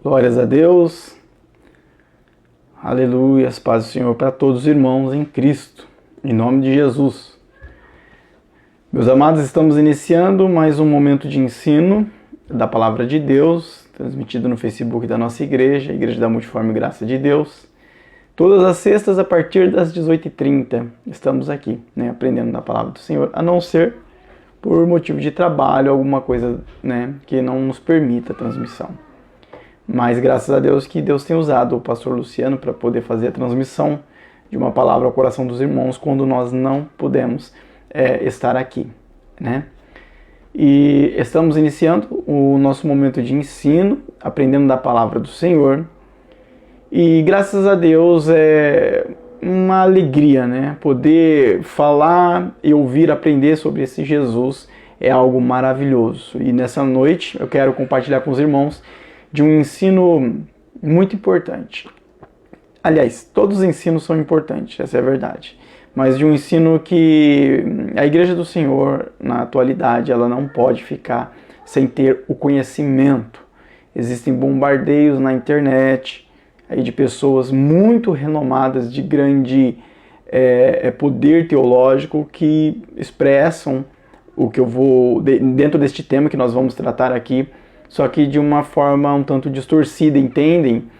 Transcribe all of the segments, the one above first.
Glórias a Deus, aleluia, as paz do Senhor para todos os irmãos em Cristo, em nome de Jesus. Meus amados, estamos iniciando mais um momento de ensino da Palavra de Deus, transmitido no Facebook da nossa igreja, a Igreja da Multiforme Graça de Deus. Todas as sextas, a partir das 18h30, estamos aqui, aprendendo da Palavra do Senhor, a não ser por motivo de trabalho, alguma coisa que não nos permita a transmissão. Mas graças a Deus que Deus tem usado o pastor Luciano para poder fazer a transmissão de uma palavra ao coração dos irmãos quando nós não pudemos estar aqui, E estamos iniciando o nosso momento de ensino, aprendendo da palavra do Senhor. E graças a Deus é uma alegria, poder falar e ouvir, aprender sobre esse Jesus é algo maravilhoso. E nessa noite eu quero compartilhar com os irmãos de um ensino muito importante. Aliás, todos os ensinos são importantes, essa é a verdade. Mas de um ensino que a Igreja do Senhor, na atualidade, ela não pode ficar sem ter o conhecimento. Existem bombardeios na internet aí de pessoas muito renomadas, de grande poder teológico, que expressam o que eu vou, dentro deste tema que nós vamos tratar aqui, só que de uma forma um tanto distorcida, entendem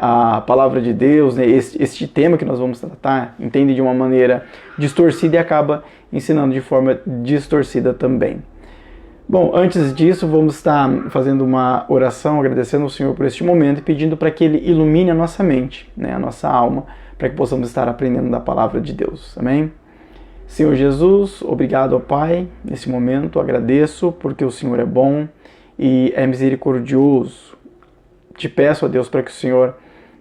a palavra de Deus, este tema que nós vamos tratar, entendem de uma maneira distorcida e acaba ensinando de forma distorcida também. Bom, antes disso, vamos estar fazendo uma oração, agradecendo ao Senhor por este momento e pedindo para que Ele ilumine a nossa mente, a nossa alma, para que possamos estar aprendendo da palavra de Deus. Amém? Senhor Jesus, obrigado, ó Pai, nesse momento, agradeço porque o Senhor é bom e é misericordioso. Te peço, ó Deus, para que o Senhor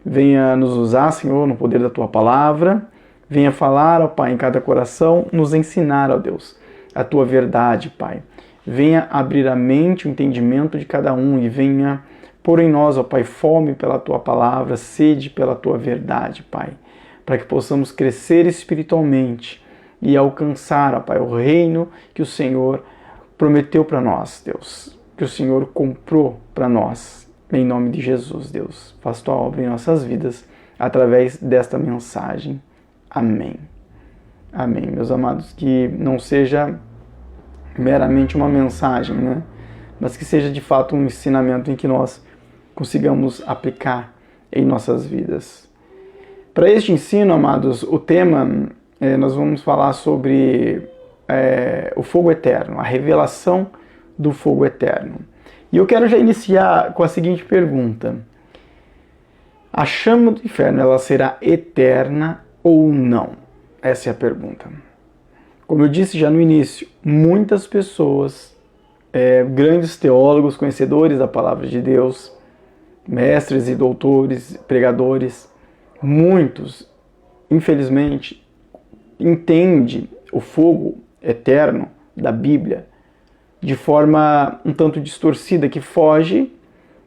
venha nos usar, Senhor, no poder da Tua palavra, venha falar, ó Pai, em cada coração, nos ensinar, ó Deus, a Tua verdade, Pai. Venha abrir a mente, o entendimento de cada um e venha pôr em nós, ó Pai, fome pela Tua palavra, sede pela Tua verdade, Pai, para que possamos crescer espiritualmente e alcançar, ó Pai, o reino que o Senhor prometeu para nós, Deus, que o Senhor comprou para nós. Em nome de Jesus, Deus, faz Tua obra em nossas vidas através desta mensagem. Amém. Amém. Meus amados, que não seja meramente uma mensagem, mas que seja de fato um ensinamento em que nós consigamos aplicar em nossas vidas. Para este ensino, amados, o tema, nós vamos falar sobre o fogo eterno, a revelação do fogo eterno. E eu quero já iniciar com a seguinte pergunta: a chama do inferno, ela será eterna ou não? Essa é a pergunta. Como eu disse já no início, muitas pessoas, grandes teólogos, conhecedores da palavra de Deus, mestres e doutores, pregadores, muitos, infelizmente, entendem o fogo eterno da Bíblia de forma um tanto distorcida, que foge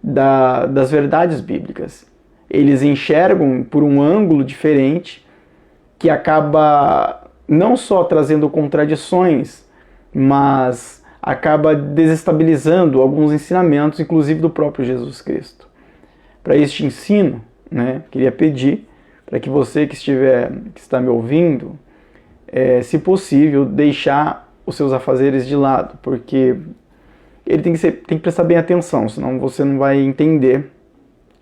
das verdades bíblicas. Eles enxergam por um ângulo diferente, que acaba não só trazendo contradições, mas acaba desestabilizando alguns ensinamentos, inclusive do próprio Jesus Cristo. Para este ensino, queria pedir para que você que está me ouvindo, se possível, deixar os seus afazeres de lado, porque ele tem que prestar bem atenção, senão você não vai entender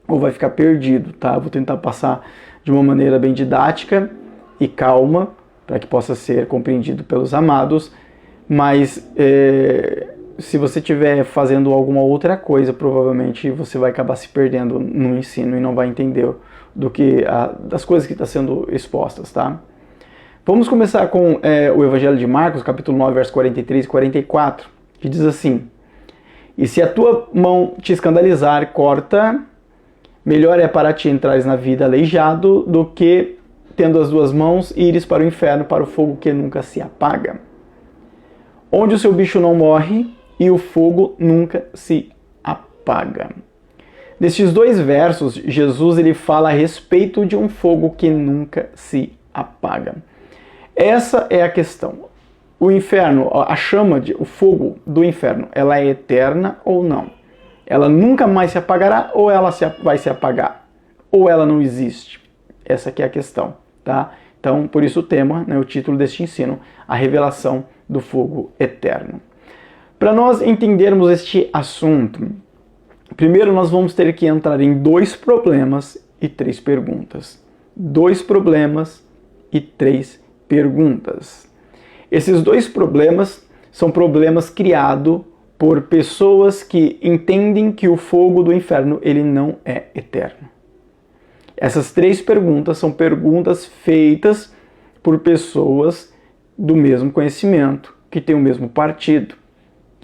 ou vai ficar perdido, tá? Vou tentar passar de uma maneira bem didática e calma, para que possa ser compreendido pelos amados, mas se você estiver fazendo alguma outra coisa, provavelmente você vai acabar se perdendo no ensino e não vai entender das coisas que estão sendo expostas, tá? Vamos começar com o Evangelho de Marcos, capítulo 9, versos 43 e 44, que diz assim: e se a tua mão te escandalizar, corta, melhor é para ti entrares na vida aleijado do que, tendo as duas mãos, ires para o inferno, para o fogo que nunca se apaga, onde o seu bicho não morre e o fogo nunca se apaga. Nestes dois versos, Jesus ele fala a respeito de um fogo que nunca se apaga. Essa é a questão. O inferno, a chama, o fogo do inferno, ela é eterna ou não? Ela nunca mais se apagará ou ela vai se apagar? Ou ela não existe? Essa aqui é a questão, tá? Então, por isso o tema, né, o título deste ensino, a revelação do fogo eterno. Para nós entendermos este assunto, primeiro nós vamos ter que entrar em 2 problemas e 3 perguntas. 2 problemas e 3 perguntas. Esses 2 problemas são problemas criados por pessoas que entendem que o fogo do inferno ele não é eterno. Essas 3 perguntas são perguntas feitas por pessoas do mesmo conhecimento, que têm o mesmo partido.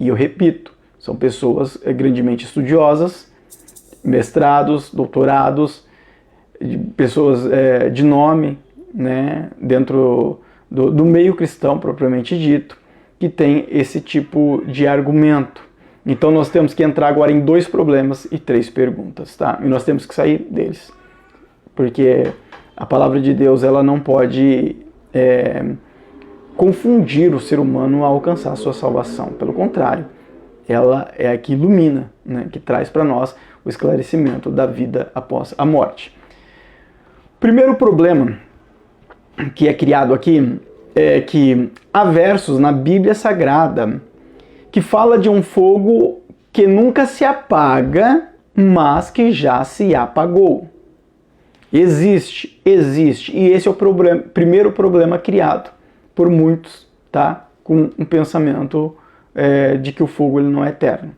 E eu repito, são pessoas grandemente estudiosas, mestrados, doutorados, pessoas de nome, né, dentro do meio cristão propriamente dito, que tem esse tipo de argumento. Então nós temos que entrar agora em 2 problemas e 3 perguntas, tá? E nós temos que sair deles, porque a palavra de Deus ela não pode confundir o ser humano a alcançar a sua salvação. Pelo contrário, ela é a que ilumina, né, que traz para nós o esclarecimento da vida após a morte. O primeiro problema que é criado aqui é que há versos na Bíblia Sagrada que fala de um fogo que nunca se apaga, mas que já se apagou. Existe, e esse é o primeiro problema criado por muitos, tá? Com um pensamento de que o fogo ele não é eterno.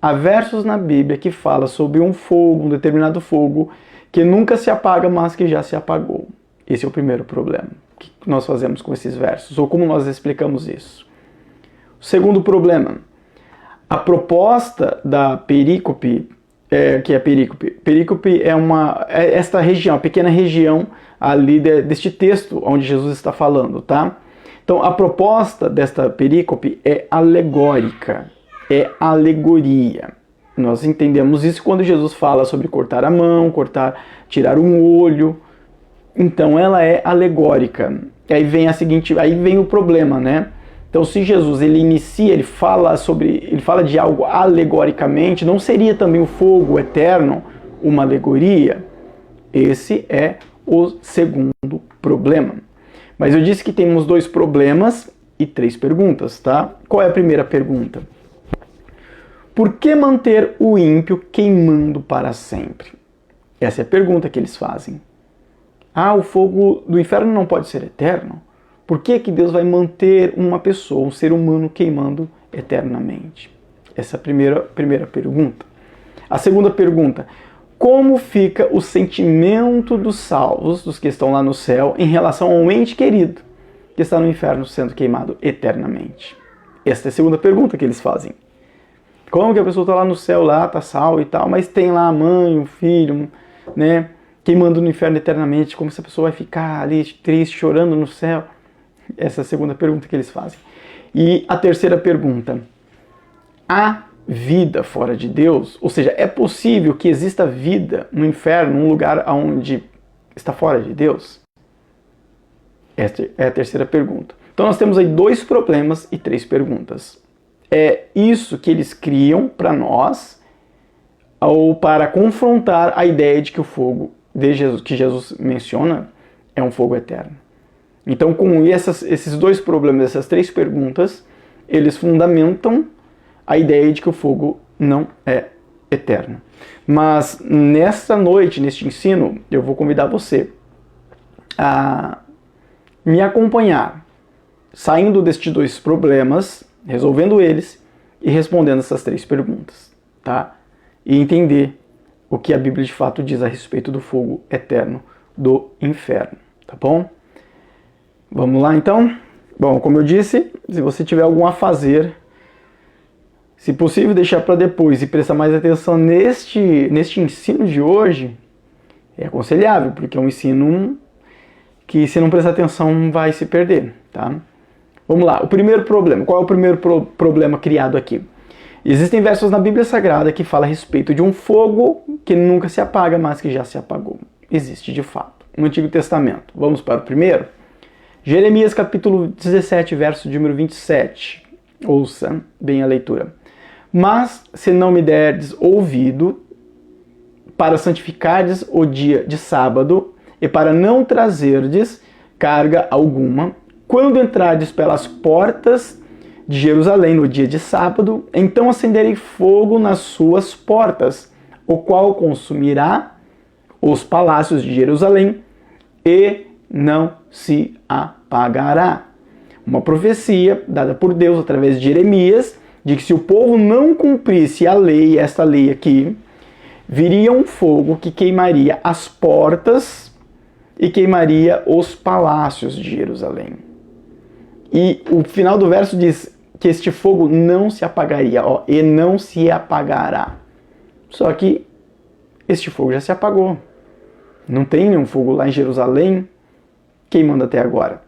Há versos na Bíblia que fala sobre um fogo, um determinado fogo, que nunca se apaga, mas que já se apagou. Esse é o primeiro problema. O que nós fazemos com esses versos? Ou como nós explicamos isso? O segundo problema, a proposta da perícope, que é perícope. Perícope é esta região, a pequena região ali deste texto onde Jesus está falando, tá? Então, a proposta desta perícope é alegórica, é alegoria. Nós entendemos isso quando Jesus fala sobre cortar a mão, tirar um olho. Então, ela é alegórica. Aí vem o problema, né? Então, se Jesus ele fala de algo alegoricamente, não seria também o fogo eterno uma alegoria? Esse é o segundo problema. Mas eu disse que temos 2 problemas e 3 perguntas, tá? Qual é a primeira pergunta? Por que manter o ímpio queimando para sempre? Essa é a pergunta que eles fazem. O fogo do inferno não pode ser eterno? Por que Deus vai manter uma pessoa, um ser humano, queimando eternamente? Essa é a primeira pergunta. A segunda pergunta, como fica o sentimento dos salvos, dos que estão lá no céu, em relação ao ente querido que está no inferno sendo queimado eternamente? Essa é a segunda pergunta que eles fazem. Como que a pessoa está lá no céu, está salva e tal, mas tem lá a mãe, o filho, né, queimando no inferno eternamente, como essa pessoa vai ficar ali triste, chorando no céu? Essa é a segunda pergunta que eles fazem. E a terceira pergunta, há vida fora de Deus? Ou seja, é possível que exista vida no inferno, num lugar onde está fora de Deus? Esta é a terceira pergunta. Então nós temos aí 2 problemas e 3 perguntas. É isso que eles criam para nós, ou para confrontar a ideia de que o fogo que Jesus menciona é um fogo eterno. Então, com esses 2 problemas, essas 3 perguntas, eles fundamentam a ideia de que o fogo não é eterno. Mas nesta noite, neste ensino, eu vou convidar você a me acompanhar, saindo destes 2 problemas, resolvendo eles e respondendo essas 3 perguntas, tá? E entender o que a Bíblia de fato diz a respeito do fogo eterno do inferno, tá bom? Vamos lá então? Bom, como eu disse, se você tiver algum a fazer, se possível deixar para depois e prestar mais atenção neste ensino de hoje, é aconselhável, porque é um ensino que se não prestar atenção vai se perder, tá? Vamos lá, o primeiro problema. Qual é o primeiro problema criado aqui? Existem versos na Bíblia Sagrada que falam a respeito de um fogo que nunca se apaga, mas que já se apagou. Existe de fato no Antigo Testamento. Vamos para o primeiro? Jeremias capítulo 17, verso de número 27. Ouça bem a leitura. Mas se não me derdes ouvido, para santificardes o dia de sábado, e para não trazerdes carga alguma, quando entrardes pelas portas de Jerusalém no dia de sábado, então acenderei fogo nas suas portas, o qual consumirá os palácios de Jerusalém, e não se apagará. Uma profecia dada por Deus através de Jeremias, de que se o povo não cumprisse a lei, esta lei aqui, viria um fogo que queimaria as portas e queimaria os palácios de Jerusalém. E o final do verso diz que este fogo não se apagaria, e não se apagará. Só que este fogo já se apagou. Não tem nenhum fogo lá em Jerusalém queimando até agora,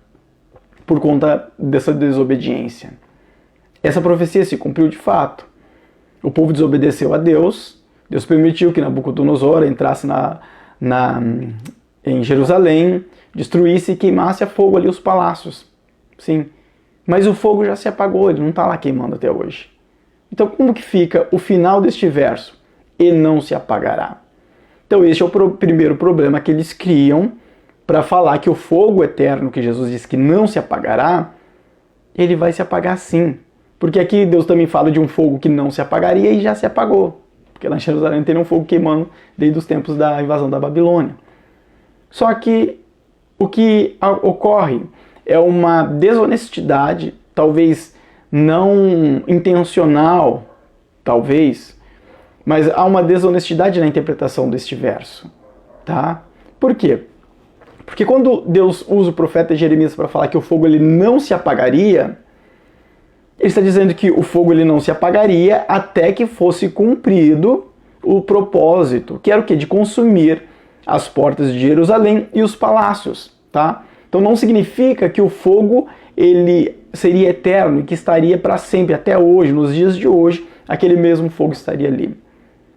por conta dessa desobediência. Essa profecia se cumpriu de fato. O povo desobedeceu a Deus. Deus permitiu que Nabucodonosor entrasse em Jerusalém, destruísse e queimasse a fogo ali os palácios. Sim, mas o fogo já se apagou, ele não está lá queimando até hoje. Então como que fica o final deste verso? E não se apagará. Então este é o primeiro problema que eles criam para falar que o fogo eterno, que Jesus disse que não se apagará, ele vai se apagar sim. Porque aqui Deus também fala de um fogo que não se apagaria e já se apagou. Porque lá em Jerusalém tem um fogo queimando desde os tempos da invasão da Babilônia. Só que o que ocorre é uma desonestidade, talvez não intencional, talvez, mas há uma desonestidade na interpretação deste verso. Tá? Por quê? Porque quando Deus usa o profeta Jeremias para falar que o fogo ele não se apagaria, ele está dizendo que o fogo ele não se apagaria até que fosse cumprido o propósito, que era o quê? De consumir as portas de Jerusalém e os palácios, tá? Então não significa que o fogo ele seria eterno e que estaria para sempre, até hoje, nos dias de hoje, aquele mesmo fogo estaria ali.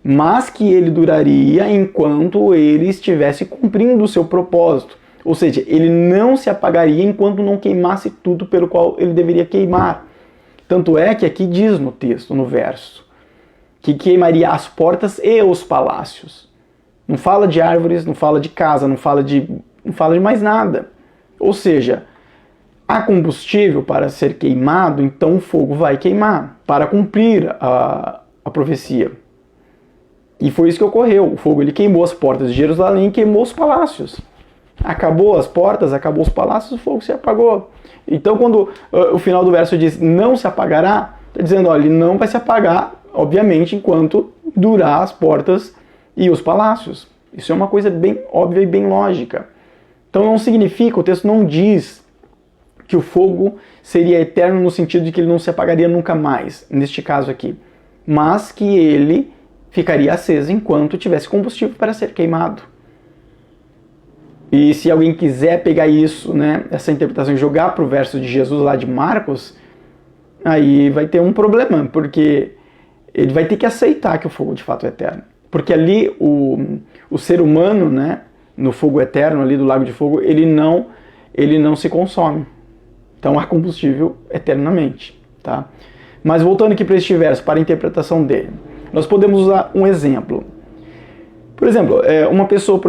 Mas que ele duraria enquanto ele estivesse cumprindo o seu propósito. Ou seja, ele não se apagaria enquanto não queimasse tudo pelo qual ele deveria queimar. Tanto é que aqui diz no texto, no verso, que queimaria as portas e os palácios. Não fala de árvores, não fala de casa, não fala de mais nada. Ou seja, há combustível para ser queimado, então o fogo vai queimar, para cumprir a profecia. E foi isso que ocorreu. O fogo ele queimou as portas de Jerusalém e queimou os palácios. Acabou as portas, acabou os palácios, o fogo se apagou. Então, quando o final do verso diz não se apagará, está dizendo, olha, ele não vai se apagar, obviamente, enquanto durar as portas e os palácios. Isso é uma coisa bem óbvia e bem lógica. Então, não significa, o texto não diz que o fogo seria eterno no sentido de que ele não se apagaria nunca mais, neste caso aqui, mas que ele ficaria aceso enquanto tivesse combustível para ser queimado. E se alguém quiser pegar isso, né, essa interpretação e jogar para o verso de Jesus lá de Marcos, aí vai ter um problema, porque ele vai ter que aceitar que o fogo de fato é eterno. Porque ali o ser humano, né, no fogo eterno, ali do lago de fogo, ele não se consome. Então há combustível eternamente. Tá? Mas voltando aqui para este verso, para a interpretação dele, nós podemos usar um exemplo. Por exemplo, uma pessoa,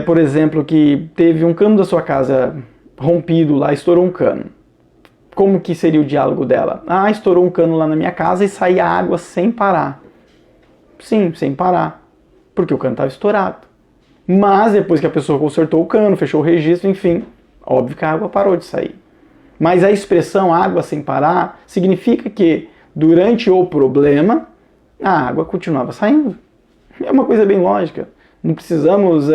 por exemplo, que teve um cano da sua casa rompido lá, estourou um cano. Como que seria o diálogo dela? Ah, estourou um cano lá na minha casa e saía água sem parar. Sim, sem parar. Porque o cano estava estourado. Mas depois que a pessoa consertou o cano, fechou o registro, enfim, óbvio que a água parou de sair. Mas a expressão água sem parar significa que durante o problema, a água continuava saindo. É uma coisa bem lógica. Não precisamos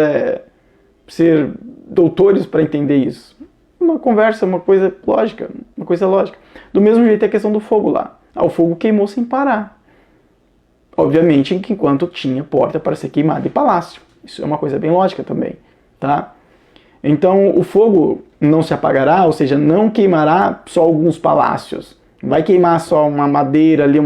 ser doutores para entender isso. Uma conversa, uma coisa lógica, uma coisa lógica. Do mesmo jeito é a questão do fogo lá. O fogo queimou sem parar. Obviamente, enquanto tinha porta para ser queimado e palácio. Isso é uma coisa bem lógica também, tá? Então, o fogo não se apagará, ou seja, não queimará só alguns palácios. Não vai queimar só uma madeira ali, um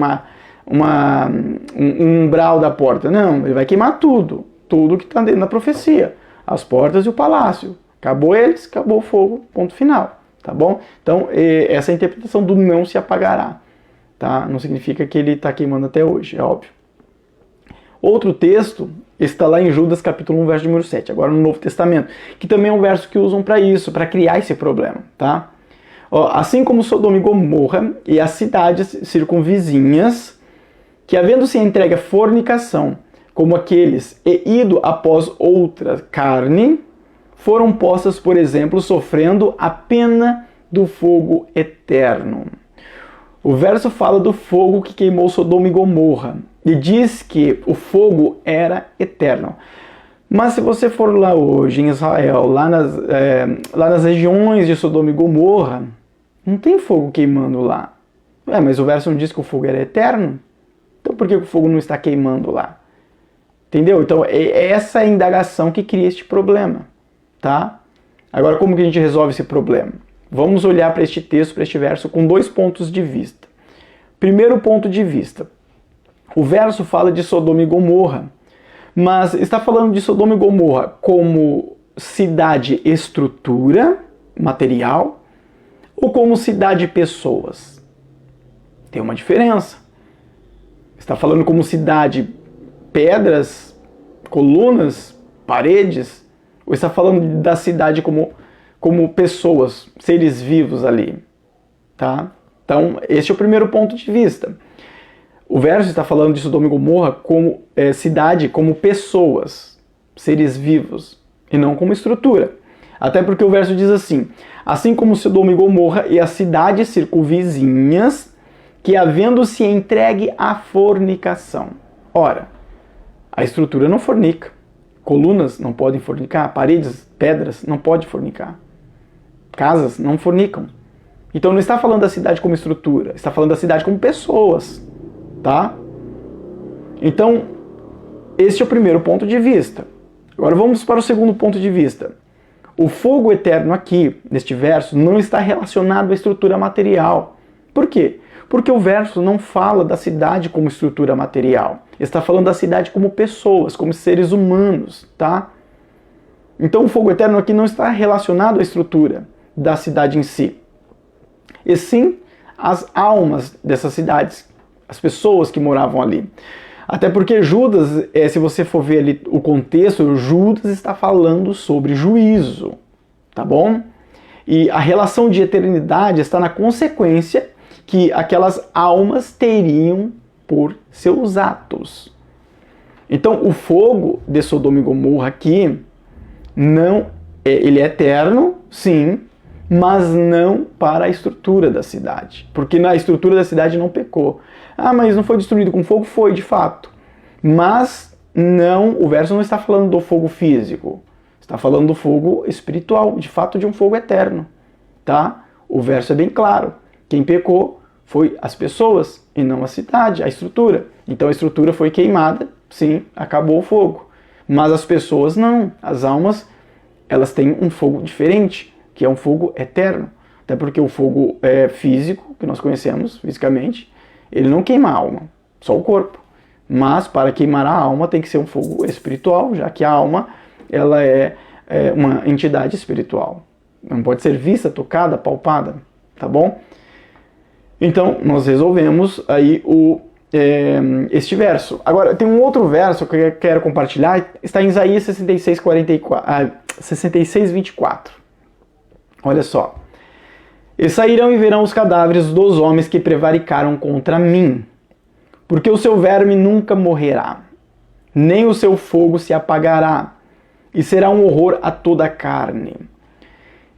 umbral da porta. Não, ele vai queimar tudo. Tudo que está dentro da profecia. As portas e o palácio. Acabou eles, acabou o fogo, ponto final. Tá bom? Então, essa é a interpretação do não se apagará. Tá? tá? Não significa que ele está queimando até hoje, é óbvio. Outro texto está lá em Judas capítulo 1, verso número 7, agora no Novo Testamento, que também é um verso que usam para isso, para criar esse problema, tá? Ó, assim como Sodoma e Gomorra e as cidades circunvizinhas, que havendo-se entregue à fornicação, como aqueles e ido após outra carne, foram postas, por exemplo, sofrendo a pena do fogo eterno. O verso fala do fogo que queimou Sodoma e Gomorra e diz que o fogo era eterno. Mas se você for lá hoje em Israel, lá nas regiões de Sodoma e Gomorra, não tem fogo queimando lá. Mas o verso não diz que o fogo era eterno? Então por que o fogo não está queimando lá? Entendeu? Então é essa a indagação que cria este problema, tá? Agora, como que a gente resolve esse problema? Vamos olhar para este texto, para este verso, com dois pontos de vista. Primeiro ponto de vista. O verso fala de Sodoma e Gomorra, mas está falando de Sodoma e Gomorra como cidade estrutura, material, ou como cidade pessoas? Tem uma diferença. Está falando como cidade pedras, colunas, paredes, ou está falando da cidade como pessoas, seres vivos ali, tá? Então, este é o primeiro ponto de vista. O verso está falando de Sodoma e Gomorra como cidade, como pessoas, seres vivos, e não como estrutura. Até porque o verso diz assim como Sodoma e Gomorra e as cidades circunvizinhas, que havendo-se entregue à fornicação. Ora, a estrutura não fornica. Colunas não podem fornicar, paredes, pedras não podem fornicar. Casas não fornicam. Então não está falando da cidade como estrutura, está falando da cidade como pessoas, tá? Então, este é o primeiro ponto de vista. Agora vamos para o segundo ponto de vista. O fogo eterno aqui, neste verso, não está relacionado à estrutura material. Por quê? Porque o verso não fala da cidade como estrutura material. Está falando da cidade como pessoas, como seres humanos, tá? Então o fogo eterno aqui não está relacionado à estrutura da cidade em si. E sim as almas dessas cidades, as pessoas que moravam ali. Até porque Judas, se você for ver ali o contexto, Judas está falando sobre juízo, tá bom? E a relação de eternidade está na consequência que aquelas almas teriam por seus atos. Então o fogo de Sodoma e Gomorra aqui, ele é eterno, sim, mas não para a estrutura da cidade. Porque na estrutura da cidade não pecou. Mas não foi destruído com fogo? Foi, de fato. Mas não, o verso não está falando do fogo físico. Está falando do fogo espiritual, de fato de um fogo eterno. Tá? O verso é bem claro. Quem pecou foi as pessoas e não a cidade, a estrutura. Então a estrutura foi queimada, sim, acabou o fogo. Mas as pessoas não. As almas, elas têm um fogo diferente, que é um fogo eterno. Até porque o fogo físico, que nós conhecemos fisicamente, ele não queima a alma, só o corpo. Mas para queimar a alma tem que ser um fogo espiritual, já que a alma ela é uma entidade espiritual. Não pode ser vista, tocada, palpada, tá bom? Então nós resolvemos aí este verso. Agora tem um outro verso que eu quero compartilhar, está em Isaías 66, 24. Olha só. E sairão e verão os cadáveres dos homens que prevaricaram contra mim, porque o seu verme nunca morrerá, nem o seu fogo se apagará, e será um horror a toda a carne.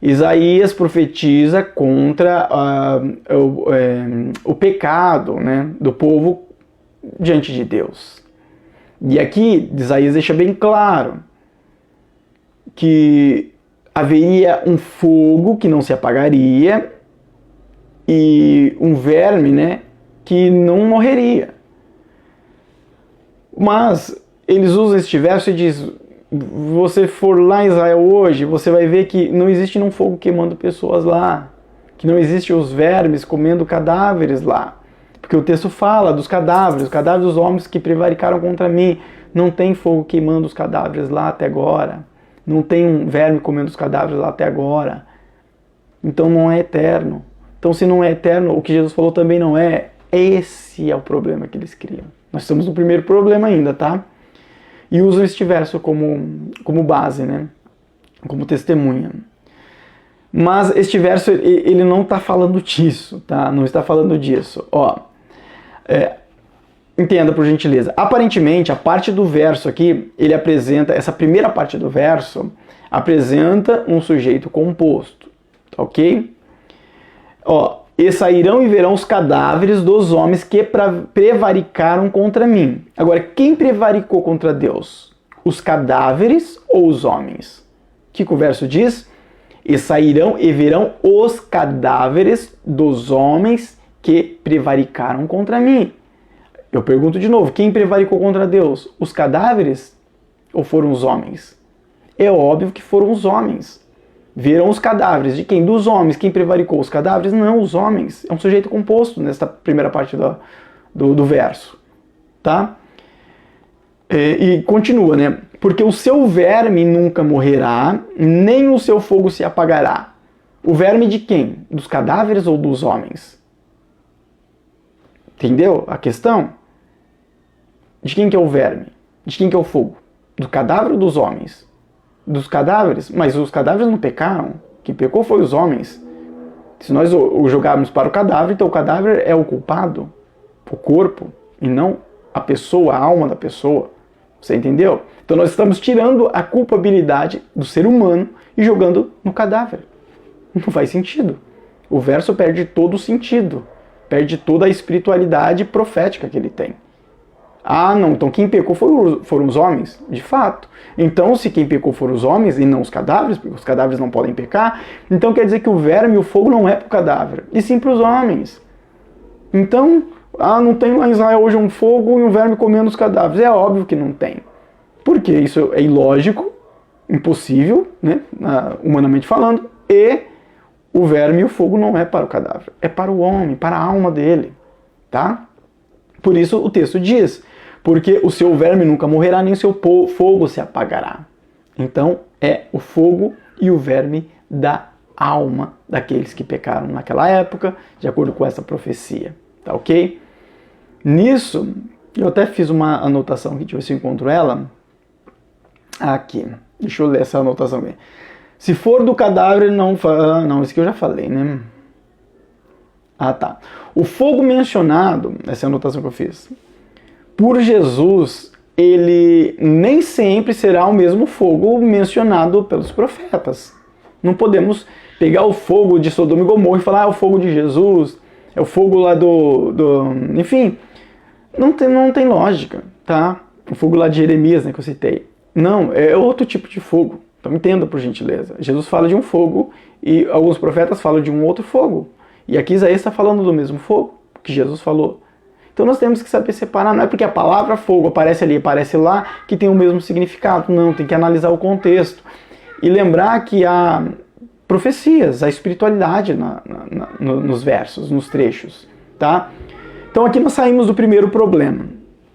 Isaías profetiza contra o pecado, né, do povo diante de Deus. E aqui Isaías deixa bem claro que haveria um fogo que não se apagaria e um verme, né, que não morreria. Mas eles usam este verso e diz: você for lá em Israel hoje, você vai ver que não existe um fogo queimando pessoas lá, que não existe os vermes comendo cadáveres lá, porque o texto fala dos cadáveres, os cadáveres dos homens que prevaricaram contra mim. Não tem fogo queimando os cadáveres lá até agora. Não tem um verme comendo os cadáveres lá até agora. Então não é eterno. Então se não é eterno, o que Jesus falou também não é Esse é o problema que eles criam. Nós estamos no primeiro problema ainda, tá? E usam este verso como base, né? Como testemunha. Mas este verso, ele não está falando disso, tá? Não está falando disso. Ó, entenda, por gentileza. Aparentemente, a parte do verso aqui, ele apresenta, essa primeira parte do verso, apresenta um sujeito composto, tá ok? Ó, e sairão e verão os cadáveres dos homens que prevaricaram contra mim. Agora, quem prevaricou contra Deus? Os cadáveres ou os homens? O que o verso diz? E sairão e verão os cadáveres dos homens que prevaricaram contra mim. Eu pergunto de novo, quem prevaricou contra Deus? Os cadáveres ou foram os homens? É óbvio que foram os homens. Verão os cadáveres de quem? Dos homens. Quem prevaricou os cadáveres? Não, os homens. É um sujeito composto nesta primeira parte do verso. Tá? E continua, né? Porque o seu verme nunca morrerá, nem o seu fogo se apagará. O verme de quem? Dos cadáveres ou dos homens? Entendeu a questão? De quem que é o verme? De quem que é o fogo? Do cadáver ou dos homens? Dos cadáveres? Mas os cadáveres não pecaram. Quem pecou foi os homens. Se nós o jogarmos para o cadáver, então o cadáver é o culpado, o corpo, e não a pessoa, a alma da pessoa. Você entendeu? Então nós estamos tirando a culpabilidade do ser humano e jogando no cadáver. Não faz sentido. O verso perde todo o sentido. Perde toda a espiritualidade profética que ele tem. Ah, não, então quem pecou foram os homens? De fato. Então, se quem pecou foram os homens e não os cadáveres, porque os cadáveres não podem pecar, então quer dizer que o verme e o fogo não é para o cadáver, e sim para os homens. Então, não tem lá em Israel hoje um fogo e um verme comendo os cadáveres. É óbvio que não tem. Porque isso é ilógico, impossível, né, humanamente falando, e o verme e o fogo não é para o cadáver, é para o homem, para a alma dele, tá? Por isso o texto diz, porque o seu verme nunca morrerá, nem o seu fogo se apagará. Então é o fogo e o verme da alma daqueles que pecaram naquela época, de acordo com essa profecia, tá ok? Nisso, eu até fiz uma anotação aqui, deixa eu ver se eu encontro ela. Aqui, deixa eu ler essa anotação aqui. Se for do cadáver, não, isso que eu já falei, né? Ah, tá. O fogo mencionado, essa é a anotação que eu fiz, por Jesus, ele nem sempre será o mesmo fogo mencionado pelos profetas. Não podemos pegar o fogo de Sodoma e Gomorra e falar, é o fogo de Jesus, é o fogo lá enfim, não tem lógica, tá? O fogo lá de Jeremias, né, que eu citei. Não, é outro tipo de fogo. Então entenda, por gentileza. Jesus fala de um fogo e alguns profetas falam de um outro fogo. E aqui Isaías está falando do mesmo fogo que Jesus falou. Então nós temos que saber separar. Não é porque a palavra fogo aparece ali, aparece lá, que tem o mesmo significado. Não, tem que analisar o contexto. E lembrar que há profecias, a espiritualidade nos versos, nos trechos. Tá? Então aqui nós saímos do primeiro problema.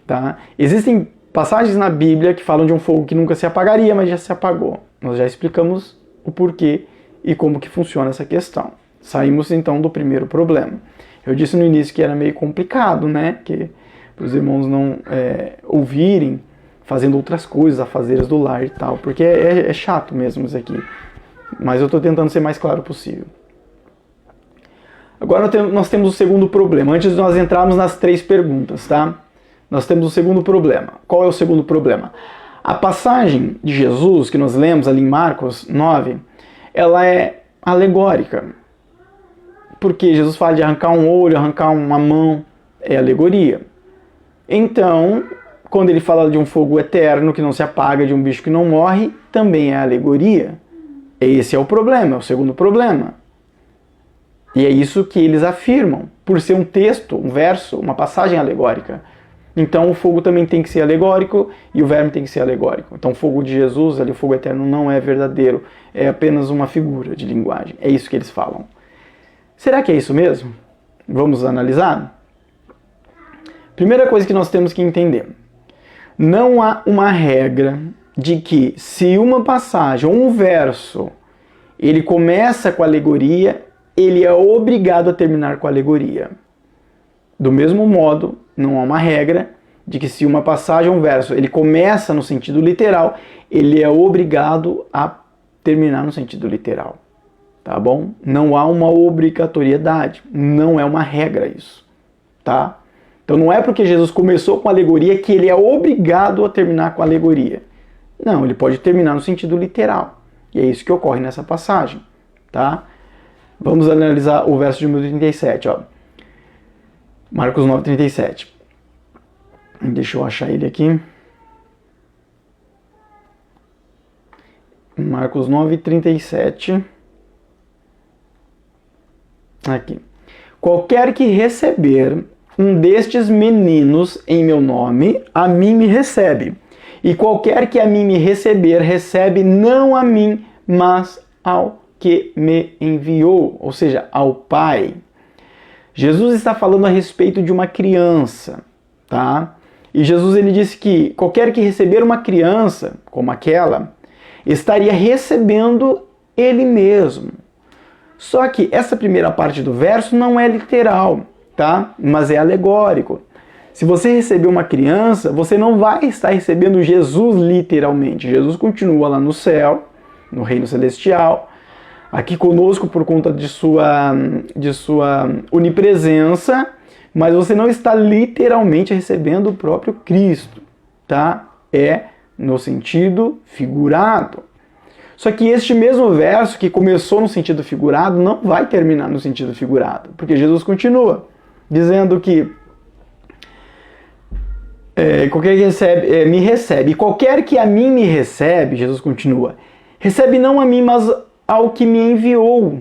Tá? Existem passagens na Bíblia que falam de um fogo que nunca se apagaria, mas já se apagou. Nós já explicamos o porquê e como que funciona essa questão. Saímos então do primeiro problema. Eu disse no início que era meio complicado, né? Que para os irmãos não ouvirem fazendo outras coisas, afazeres do lar e tal, porque é chato mesmo isso aqui. Mas eu estou tentando ser mais claro possível. Agora nós temos o segundo problema. Antes de nós entrarmos nas 3 perguntas, tá? Nós temos o segundo problema. Qual é o segundo problema? A passagem de Jesus que nós lemos ali em Marcos 9, ela é alegórica. Porque Jesus fala de arrancar um olho, arrancar uma mão, é alegoria. Então, quando ele fala de um fogo eterno que não se apaga, de um bicho que não morre, também é alegoria. Esse é o problema, é o segundo problema. E é isso que eles afirmam, por ser um texto, um verso, uma passagem alegórica. Então o fogo também tem que ser alegórico e o verme tem que ser alegórico. Então o fogo de Jesus, ali, o fogo eterno, não é verdadeiro, é apenas uma figura de linguagem. É isso que eles falam. Será que é isso mesmo? Vamos analisar? Primeira coisa que nós temos que entender. Não há uma regra de que se uma passagem ou um verso ele começa com alegoria, ele é obrigado a terminar com alegoria. Do mesmo modo, não há uma regra de que se uma passagem ou um verso ele começa no sentido literal, ele é obrigado a terminar no sentido literal. Tá bom? Não há uma obrigatoriedade, não é uma regra isso, tá? Então não é porque Jesus começou com alegoria que ele é obrigado a terminar com alegoria. Não, ele pode terminar no sentido literal. E é isso que ocorre nessa passagem, tá? Vamos analisar o verso de número 37, ó. Marcos 9, 37. Deixa eu achar ele aqui. Marcos 9, 37. Aqui. Qualquer que receber um destes meninos em meu nome, a mim me recebe. E qualquer que a mim me receber, recebe não a mim, mas ao que me enviou, ou seja, ao Pai. Jesus está falando a respeito de uma criança, tá? E Jesus ele disse que qualquer que receber uma criança como aquela, estaria recebendo ele mesmo. Só que essa primeira parte do verso não é literal, tá? Mas é alegórico. Se você receber uma criança, você não vai estar recebendo Jesus literalmente. Jesus continua lá no céu, no reino celestial, aqui conosco por conta de sua onipresença, mas você não está literalmente recebendo o próprio Cristo, tá? É no sentido figurado. Só que este mesmo verso que começou no sentido figurado não vai terminar no sentido figurado, porque Jesus continua dizendo que qualquer que recebe, me recebe, e qualquer que a mim me recebe, Jesus continua, recebe não a mim, mas ao que me enviou.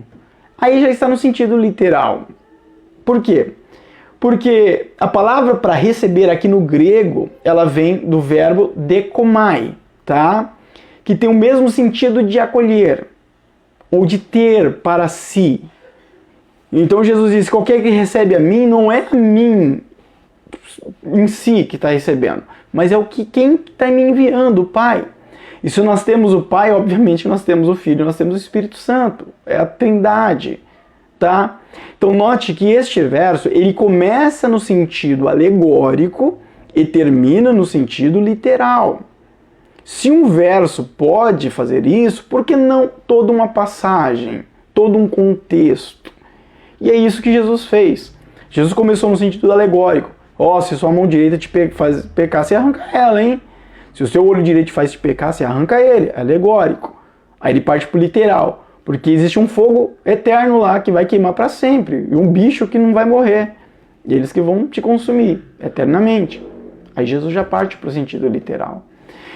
Aí já está no sentido literal. Por quê? Porque a palavra para receber aqui no grego, ela vem do verbo dekomai, tá? Que tem o mesmo sentido de acolher, ou de ter para si. Então Jesus diz, qualquer que recebe a mim, não é a mim em si que está recebendo, mas é o que quem está me enviando, o Pai. E se nós temos o Pai, obviamente nós temos o Filho, nós temos o Espírito Santo, é a Trindade, tá? Então note que este verso, ele começa no sentido alegórico e termina no sentido literal. Se um verso pode fazer isso, por que não toda uma passagem, todo um contexto? E é isso que Jesus fez. Jesus começou no sentido alegórico. Se sua mão direita te faz pecar, você arranca ela, hein? Se o seu olho direito te faz te pecar, você arranca ele. É alegórico. Aí ele parte pro literal. Porque existe um fogo eterno lá que vai queimar para sempre. E um bicho que não vai morrer. E eles que vão te consumir eternamente. Aí Jesus já parte pro sentido literal.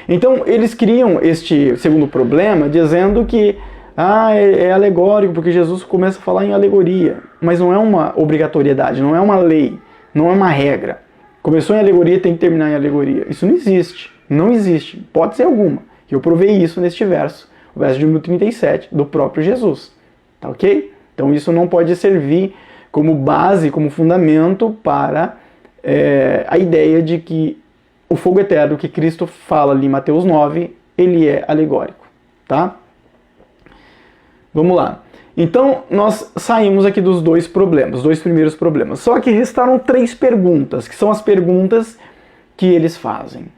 Então eles criam este segundo problema dizendo que é alegórico porque Jesus começa a falar em alegoria. Mas não é uma obrigatoriedade, não é uma lei. Não é uma regra. Começou em alegoria, tem que terminar em alegoria. Isso não existe. Não existe. Pode ser alguma. E eu provei isso neste verso. O verso de número 37, do próprio Jesus. Tá ok? Então isso não pode servir como base, como fundamento para a ideia de que o fogo eterno que Cristo fala ali em Mateus 9, ele é alegórico. Tá? Vamos lá. Então, nós saímos aqui dos dois problemas, os dois primeiros problemas. Só que restaram 3 perguntas, que são as perguntas que eles fazem.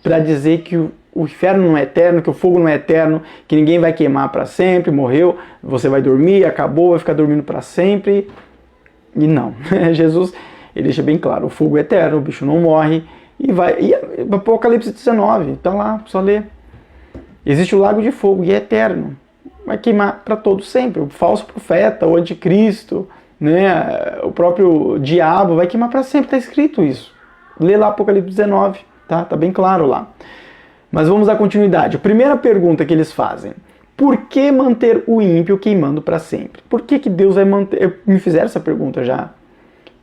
Para dizer que o inferno não é eterno, que o fogo não é eterno, que ninguém vai queimar para sempre, morreu, você vai dormir, acabou, vai ficar dormindo para sempre. E não. Jesus, ele deixa bem claro, o fogo é eterno, o bicho não morre. E Apocalipse 19, tá lá, só ler. Existe o lago de fogo e é eterno. Vai queimar para todo sempre. O falso profeta, o anticristo, né, o próprio diabo vai queimar para sempre. Está escrito isso. Lê lá Apocalipse 19, tá? Tá bem claro lá. Mas vamos à continuidade. A primeira pergunta que eles fazem: por que manter o ímpio queimando para sempre? Por que Deus vai manter... Me fizeram essa pergunta já.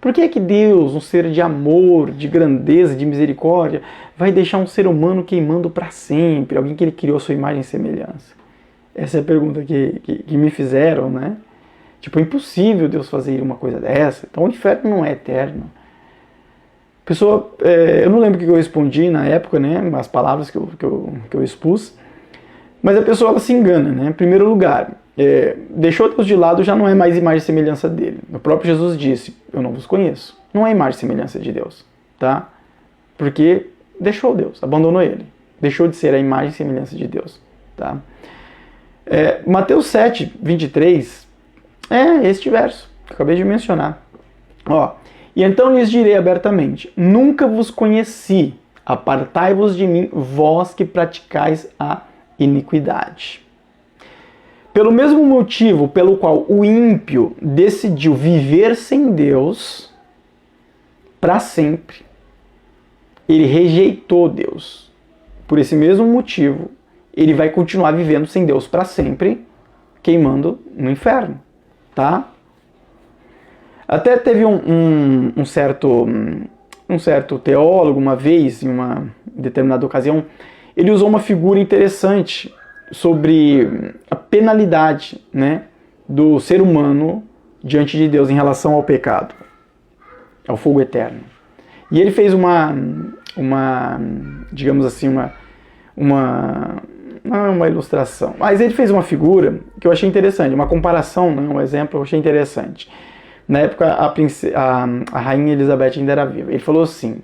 Por que Deus, um ser de amor, de grandeza, de misericórdia, vai deixar um ser humano queimando para sempre? Alguém que ele criou a sua imagem e semelhança. Essa é a pergunta que me fizeram, né? Tipo, é impossível Deus fazer uma coisa dessa. Então o inferno não é eterno. Pessoa, eu não lembro o que eu respondi na época, né? As palavras que eu expus. Mas a pessoa, ela se engana, né? Em primeiro lugar, deixou Deus de lado, já não é mais imagem e semelhança dele. O próprio Jesus disse, eu não vos conheço. Não é imagem e semelhança de Deus, tá? Porque deixou Deus, abandonou ele. Deixou de ser a imagem e semelhança de Deus, tá? Mateus 7, 23, este verso que eu acabei de mencionar. Ó, e então lhes direi abertamente, nunca vos conheci, apartai-vos de mim, vós que praticais a iniquidade. Pelo mesmo motivo pelo qual o ímpio decidiu viver sem Deus para sempre, ele rejeitou Deus. Por esse mesmo motivo, ele vai continuar vivendo sem Deus para sempre, queimando no inferno, tá? Até teve um certo teólogo, uma vez, em uma determinada ocasião, ele usou uma figura interessante sobre a penalidade, né, do ser humano diante de Deus em relação ao pecado, ao fogo eterno. E ele fez digamos assim, não é uma ilustração, mas ele fez uma figura que eu achei interessante, uma comparação, né, um exemplo eu achei interessante. Na época, a rainha Elizabeth ainda era viva. Ele falou assim,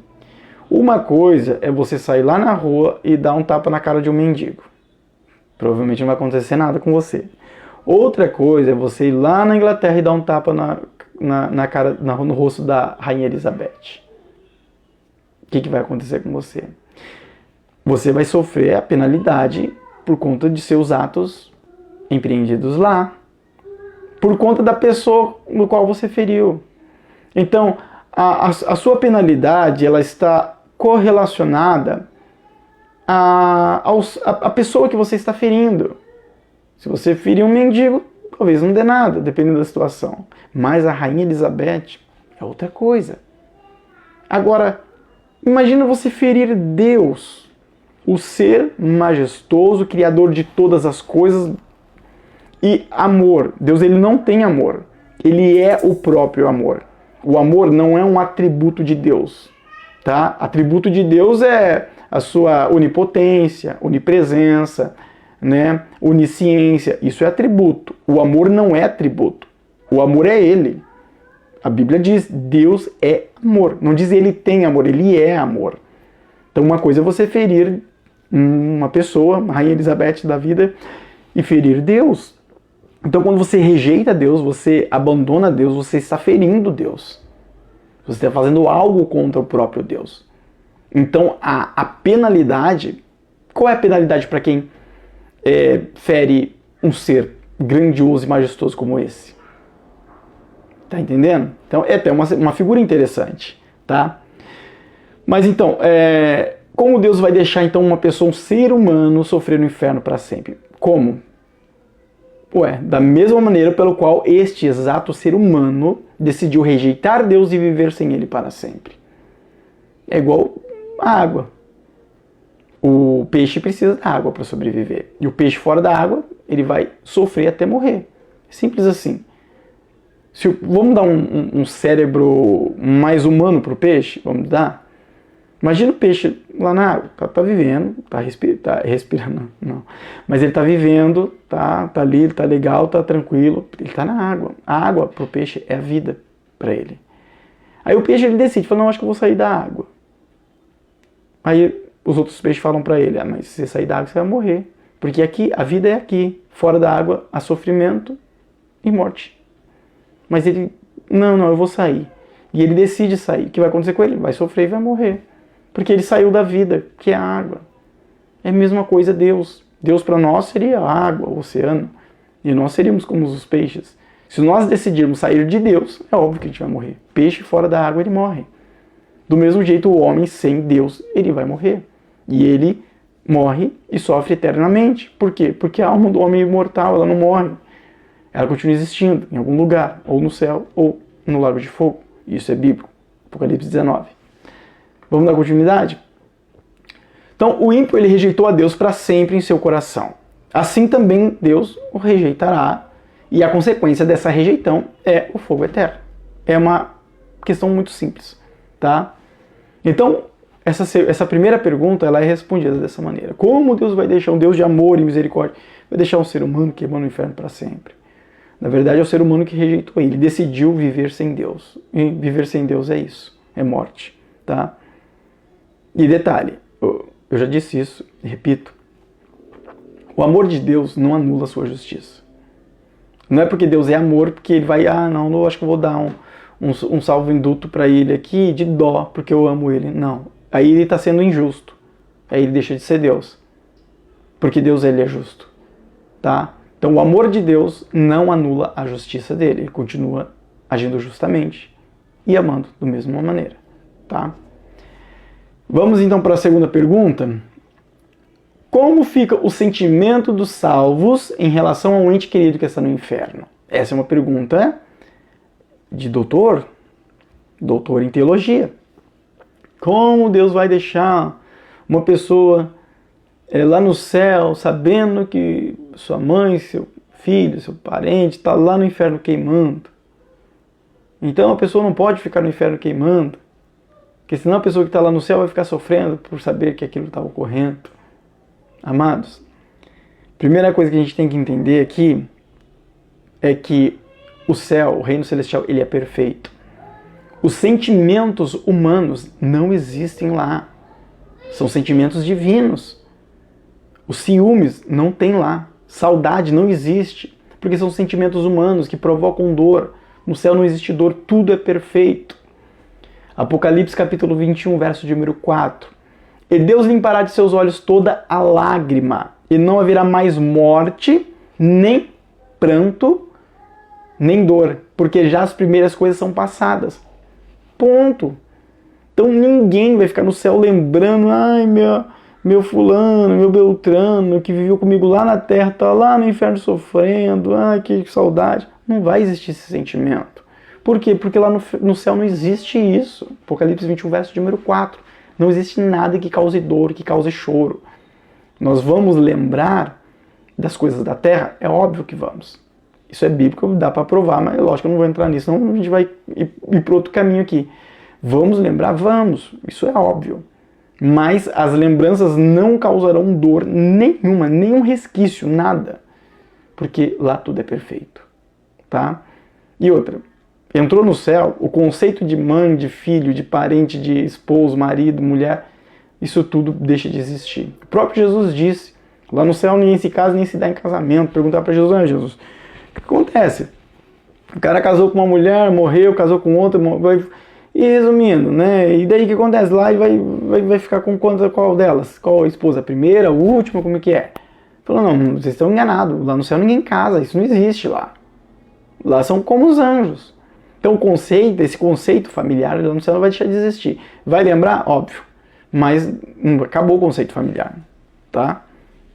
uma coisa é você sair lá na rua e dar um tapa na cara de um mendigo. Provavelmente não vai acontecer nada com você. Outra coisa é você ir lá na Inglaterra e dar um tapa no rosto da rainha Elizabeth. O que vai acontecer com você? Você vai sofrer a penalidade por conta de seus atos empreendidos lá, por conta da pessoa no qual você feriu. Então, a sua penalidade ela está correlacionada à pessoa que você está ferindo. Se você ferir um mendigo, talvez não dê nada, dependendo da situação. Mas a rainha Elizabeth é outra coisa. Agora, imagina você ferir Deus, o ser majestoso, criador de todas as coisas, e amor. Deus, ele não tem amor. Ele é o próprio amor. O amor não é um atributo de Deus, tá? Atributo de Deus é a sua onipotência, onipresença, né? Onisciência. Isso é atributo. O amor não é atributo. O amor é ele. A Bíblia diz, Deus é amor. Não diz ele tem amor, ele é amor. Então uma coisa é você ferir uma pessoa, a rainha Elizabeth da vida, e ferir Deus. Então quando você rejeita Deus, você abandona Deus, você está ferindo Deus. Você está fazendo algo contra o próprio Deus. Então a penalidade, qual é a penalidade para quem fere um ser grandioso e majestoso como esse? Tá entendendo? Então é até uma figura interessante, tá? Mas então, como Deus vai deixar então uma pessoa, um ser humano, sofrer no inferno para sempre? Como? Da mesma maneira pelo qual este exato ser humano decidiu rejeitar Deus e viver sem ele para sempre. É igual a água. O peixe precisa da água para sobreviver. E o peixe fora da água, ele vai sofrer até morrer. Simples assim. Vamos dar um cérebro mais humano para o peixe? Vamos dar? Imagina o peixe lá na água, tá vivendo, tá respirando, não. Mas ele tá vivendo, tá ali, ele tá legal, tá tranquilo, ele tá na água. A água pro peixe é a vida para ele. Aí o peixe ele decide, fala, não, acho que eu vou sair da água. Aí os outros peixes falam para ele, mas se você sair da água você vai morrer. Porque aqui, a vida é aqui, fora da água há sofrimento e morte. Mas ele, não, eu vou sair. E ele decide sair. O que vai acontecer com ele? Vai sofrer e vai morrer. Porque ele saiu da vida, que é a água. É a mesma coisa Deus. Deus para nós seria a água, o oceano. E nós seríamos como os peixes. Se nós decidirmos sair de Deus, é óbvio que a gente vai morrer. Peixe fora da água, ele morre. Do mesmo jeito, o homem sem Deus, ele vai morrer. E ele morre e sofre eternamente. Por quê? Porque a alma do homem é imortal, ela não morre. Ela continua existindo em algum lugar, ou no céu, ou no lago de fogo. Isso é bíblico. Apocalipse 19. Vamos dar continuidade? Então, o ímpio ele rejeitou a Deus para sempre em seu coração. Assim também Deus o rejeitará, e a consequência dessa rejeição é o fogo eterno. É uma questão muito simples, tá? Então, essa primeira pergunta ela é respondida dessa maneira. Como Deus vai deixar um Deus de amor e misericórdia, vai deixar um ser humano queimando no inferno para sempre? Na verdade, é o ser humano que rejeitou ele. Ele decidiu viver sem Deus. E viver sem Deus é isso. É morte. Tá? E detalhe, eu já disse isso e repito. O amor de Deus não anula a sua justiça. Não é porque Deus é amor, porque ele vai, não, eu acho que eu vou dar um salvo-induto para ele aqui de dó, porque eu amo ele. Não. Aí ele está sendo injusto. Aí ele deixa de ser Deus. Porque Deus, ele é justo. Tá? Então o amor de Deus não anula a justiça dele. Ele continua agindo justamente e amando da mesma maneira. Tá? Vamos então para a segunda pergunta. Como fica o sentimento dos salvos em relação ao ente querido que está no inferno? Essa é uma pergunta de doutor em teologia. Como Deus vai deixar uma pessoa lá no céu, sabendo que sua mãe, seu filho, seu parente está lá no inferno queimando? Então a pessoa não pode ficar no inferno queimando, porque senão a pessoa que está lá no céu vai ficar sofrendo por saber que aquilo está ocorrendo. Amados, primeira coisa que a gente tem que entender aqui é que o céu, o reino celestial, ele é perfeito. Os sentimentos humanos não existem lá. São sentimentos divinos. Os ciúmes não tem lá. Saudade não existe, porque são sentimentos humanos que provocam dor. No céu não existe dor, tudo é perfeito. Apocalipse capítulo 21, verso de número 4. E Deus limpará de seus olhos toda a lágrima, e não haverá mais morte, nem pranto, nem dor, porque já as primeiras coisas são passadas. Ponto. Então ninguém vai ficar no céu lembrando, meu fulano, meu beltrano, que viveu comigo lá na terra, está lá no inferno sofrendo, que saudade. Não vai existir esse sentimento. Por quê? Porque lá no céu não existe isso. Apocalipse 21, verso de número 4. Não existe nada que cause dor, que cause choro. Nós vamos lembrar das coisas da terra? É óbvio que vamos. Isso é bíblico, dá para provar, mas lógico que eu não vou entrar nisso, senão a gente vai ir para outro caminho aqui. Vamos lembrar? Vamos. Isso é óbvio. Mas as lembranças não causarão dor nenhuma, nenhum resquício, nada. Porque lá tudo é perfeito. Tá? E outra. Entrou no céu, o conceito de mãe, de filho, de parente, de esposo, marido, mulher, isso tudo deixa de existir. O próprio Jesus disse, lá no céu ninguém se casa nem se dá em casamento. Perguntar para Jesus, Jesus, o que acontece? O cara casou com uma mulher, morreu, casou com outra, e resumindo, né? E daí o que acontece? Lá vai ficar com qual delas? Qual a esposa? A primeira, a última, como é que é? Falou, não, vocês estão enganados, lá no céu ninguém casa, isso não existe lá. Lá são como os anjos. Então esse conceito familiar lá no céu não vai deixar de existir. Vai lembrar? Óbvio. Mas acabou o conceito familiar. Tá?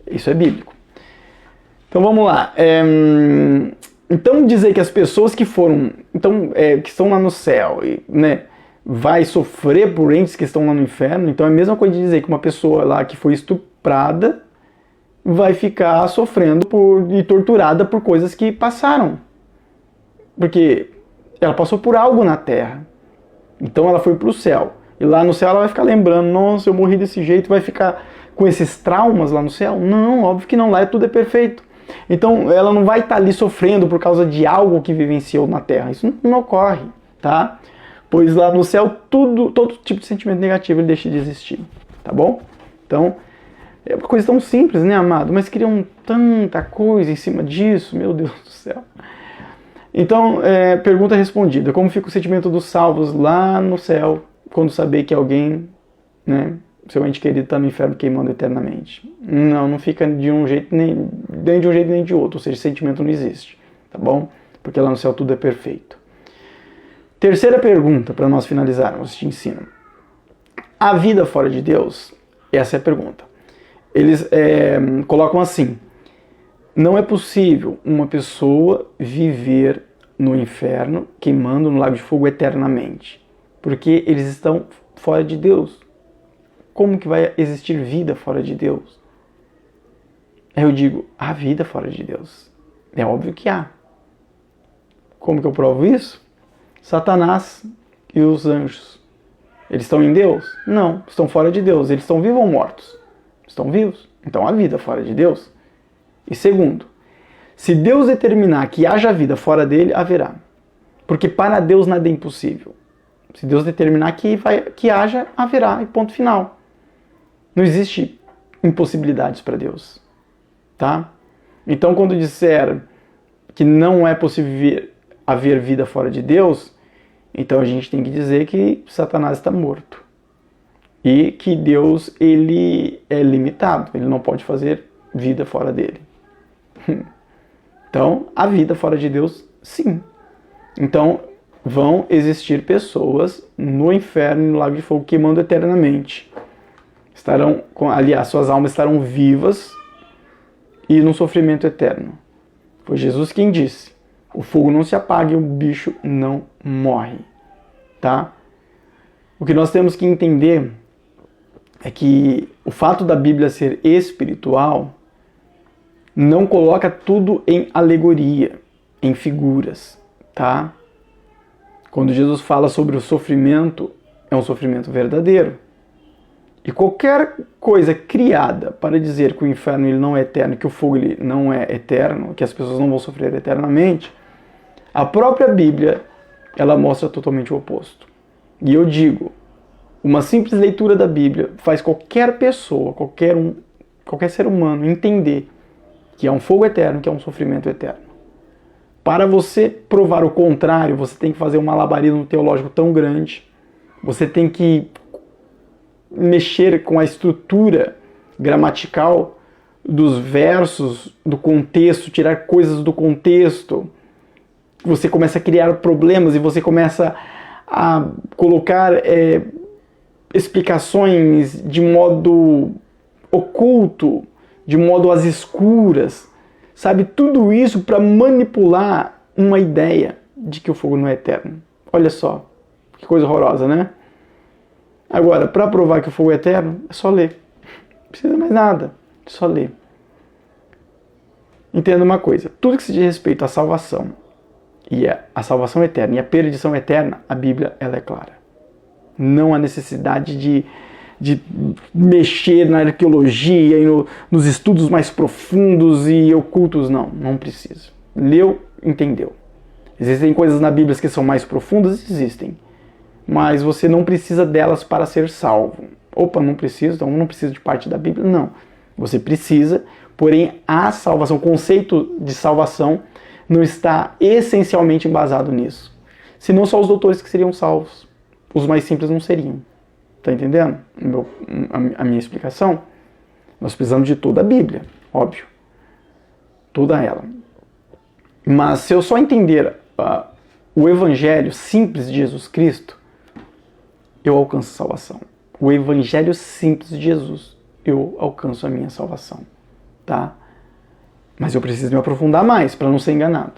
Isso é bíblico. Então vamos lá. Então dizer que as pessoas que foram, que estão lá no céu, né, vai sofrer por entes que estão lá no inferno, então é a mesma coisa de dizer que uma pessoa lá que foi estuprada vai ficar sofrendo e torturada por coisas que passaram. Porque ela passou por algo na terra. Então ela foi para o céu. E lá no céu ela vai ficar lembrando, nossa, eu morri desse jeito, vai ficar com esses traumas lá no céu? Não, óbvio que não, lá tudo é perfeito. Então ela não vai estar ali sofrendo por causa de algo que vivenciou na terra. Isso não ocorre, tá? Pois lá no céu todo tipo de sentimento negativo ele deixa de existir, tá bom? Então, é uma coisa tão simples, né, amado? Mas criam tanta coisa em cima disso, meu Deus do céu. Então, pergunta respondida. Como fica o sentimento dos salvos lá no céu quando saber que alguém, né, seu ente querido está no inferno queimando eternamente? Não fica de um jeito nem de um jeito nem de outro. Ou seja, sentimento não existe, tá bom? Porque lá no céu tudo é perfeito. Terceira pergunta para nós finalizarmos este ensino. A vida fora de Deus? Essa é a pergunta. Eles colocam assim. Não é possível uma pessoa viver no inferno, queimando no lago de fogo eternamente, porque eles estão fora de Deus. Como que vai existir vida fora de Deus? Eu digo, há vida fora de Deus. É óbvio que há. Como que eu provo isso? Satanás e os anjos. Eles estão em Deus? Não, estão fora de Deus. Eles estão vivos ou mortos? Estão vivos. Então há vida fora de Deus. E segundo, Se Deus determinar que haja vida fora dele, haverá. Porque para Deus nada é impossível. Se Deus determinar que haja, haverá, e ponto final. Não existe impossibilidades para Deus. Tá? Então, quando disser que não é possível haver vida fora de Deus, então a gente tem que dizer que Satanás está morto. E que Deus, ele é limitado, ele não pode fazer vida fora dele. Então, a vida fora de Deus, sim. Então, vão existir pessoas no inferno e no lago de fogo queimando eternamente. Aliás, suas almas estarão vivas e no sofrimento eterno. Foi Jesus quem disse: o fogo não se apaga e o bicho não morre. Tá? O que nós temos que entender é que o fato da Bíblia ser espiritual não coloca tudo em alegoria, em figuras, tá? Quando Jesus fala sobre o sofrimento, é um sofrimento verdadeiro. E qualquer coisa criada para dizer que o inferno ele não é eterno, que o fogo ele não é eterno, que as pessoas não vão sofrer eternamente, a própria Bíblia, ela mostra totalmente o oposto. E eu digo, uma simples leitura da Bíblia faz qualquer pessoa, qualquer ser humano entender que é um fogo eterno, que é um sofrimento eterno. Para você provar o contrário, você tem que fazer um malabarismo teológico tão grande, você tem que mexer com a estrutura gramatical dos versos, do contexto, tirar coisas do contexto. Você começa a criar problemas e você começa a colocar explicações de modo oculto, de modo às escuras, sabe? Tudo isso para manipular uma ideia de que o fogo não é eterno. Olha só, que coisa horrorosa, né? Agora, para provar que o fogo é eterno, é só ler. Não precisa mais nada, é só ler. Entenda uma coisa, tudo que se diz respeito à salvação, e a salvação eterna e a perdição eterna, a Bíblia ela é clara. Não há necessidade de mexer na arqueologia e nos estudos mais profundos e ocultos, não precisa. Leu, entendeu. Existem coisas na Bíblia que são mais profundas? Existem. Mas você não precisa delas para ser salvo. Opa, não preciso, então não preciso de parte da Bíblia. Não. Você precisa, porém a salvação, o conceito de salvação não está essencialmente embasado nisso. Senão só os doutores que seriam salvos. Os mais simples não seriam. Tá entendendo a minha explicação? Nós precisamos de toda a Bíblia, óbvio. Toda ela. Mas se eu só entender o Evangelho simples de Jesus Cristo, eu alcanço salvação. O Evangelho simples de Jesus, eu alcanço a minha salvação. Tá? Mas eu preciso me aprofundar mais para não ser enganado.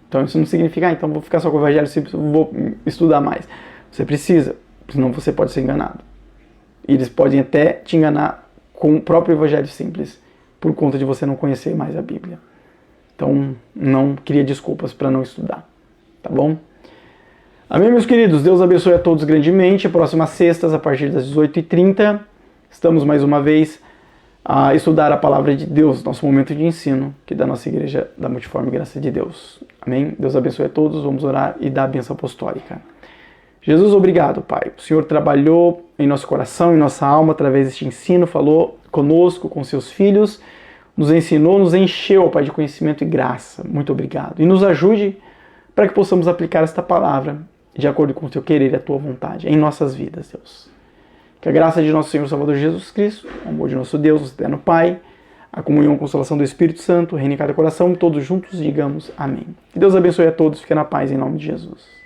Então isso não significa, então vou ficar só com o Evangelho simples, vou estudar mais. Você precisa, senão você pode ser enganado. E eles podem até te enganar com o próprio Evangelho simples, por conta de você não conhecer mais a Bíblia. Então, não cria desculpas para não estudar. Tá bom? Amém, meus queridos? Deus abençoe a todos grandemente. Próximas sextas, a partir das 18h30, estamos mais uma vez a estudar a Palavra de Deus, nosso momento de ensino, que da nossa igreja da Multiforme Graça de Deus. Amém? Deus abençoe a todos. Vamos orar e dar a bênção apostólica. Jesus, obrigado, Pai. O Senhor trabalhou em nosso coração, em nossa alma, através deste ensino, falou conosco, com seus filhos, nos ensinou, nos encheu, Pai, de conhecimento e graça. Muito obrigado. E nos ajude para que possamos aplicar esta palavra de acordo com o teu querer e a tua vontade em nossas vidas, Deus. Que a graça de nosso Senhor Salvador Jesus Cristo, o amor de nosso Deus, nosso eterno Pai, a comunhão e consolação do Espírito Santo, reine em cada coração, e todos juntos digamos amém. Que Deus abençoe a todos, fique na paz em nome de Jesus.